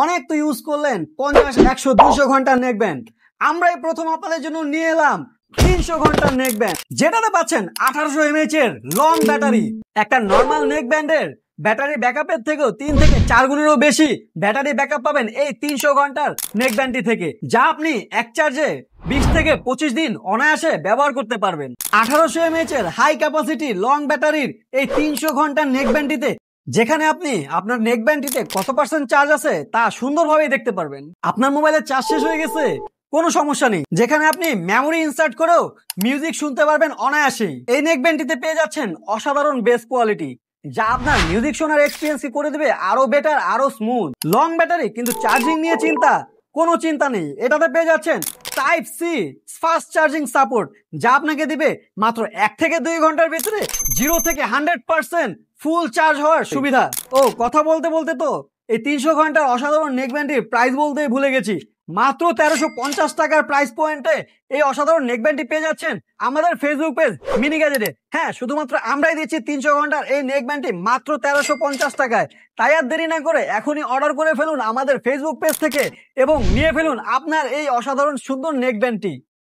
অনেক তো ইউজ করলেন 50, 100, 200 ঘন্টার নেক ব্যান্ড। আমরাই প্রথম আপনাদের জন্য নিয়ে এলাম 300 ঘন্টার নেক ব্যান্ড, যেটাতে পাচ্ছেন 1800 mAh এর লং ব্যাটারি। একটা নর্মাল নেক ব্যান্ডের ব্যাটারি ব্যাকআপের থেকেও 3 থেকে 4 গুণেরও বেশি ব্যাটারি ব্যাকআপ পাবেন এই 300 ঘন্টার নেক ব্যান্ডটি থেকে, যা আপনি এক চার্জে 20 থেকে 25 দিন অনায়াসে ব্যবহার করতে পারবেন। 1800 mAh এর হাই ক্যাপাসিটি লং ব্যাটারির এই 300 ঘন্টার নেক ব্যান্ডটিতে, যেখানে আপনি আপনার নেক ব্যান্ডটিতে কত পার্সেন্ট চার্জ আছে তা সুন্দরভাবে দেখতে পারবেন। আপনার মোবাইলের চার্জ শেষ হয়ে গেছে, কোনো সমস্যা নেই, যেখানে আপনি মেমোরি ইনসার্ট করেও মিউজিক শুনতে পারবেন অনায়াসেই। এই নেক ব্যান্ডটিতে পেয়ে যাচ্ছেন অসাধারণ বেস কোয়ালিটি, যা আপনার মিউজিক শোনার এক্সপিরিয়েন্সকে করে দেবে আরো বেটার, আরো স্মুথ। লং ব্যাটারি, কিন্তু চার্জিং নিয়ে কোনো চিন্তা নেই। এটাতে পেয়ে যাচ্ছেন type C fast charging support, যা আপনাকে দিবে মাত্র 1 থেকে 2 ঘন্টার ভিতরে 0 থেকে 100% ফুল চার্জ হওয়ার সুবিধা। ও কথা বলতে বলতে তো এই 300 ঘন্টার অসাধারণ নেক ব্যান্ডটির প্রাইস বলতেই ভুলে গেছি। মাত্র 1350 টাকার প্রাইস পয়েন্টে এই অসাধারণ নেক ব্যান্ডটি পেয়ে যাচ্ছেন আমাদের ফেসবুক পেজ মিনি গ্যাজেটে। হ্যাঁ, শুধুমাত্র আমরাই দিচ্ছি 300 ঘন্টার এই নেক ব্যান্ডটি মাত্র 1350 টাকায়। তাই আর দেরি না করে এখনই অর্ডার করে ফেলুন আমাদের ফেসবুক পেজ থেকে এবং নিয়ে ফেলুন আপনার এই অসাধারণ সুন্দর নেক ব্যান্ডটি।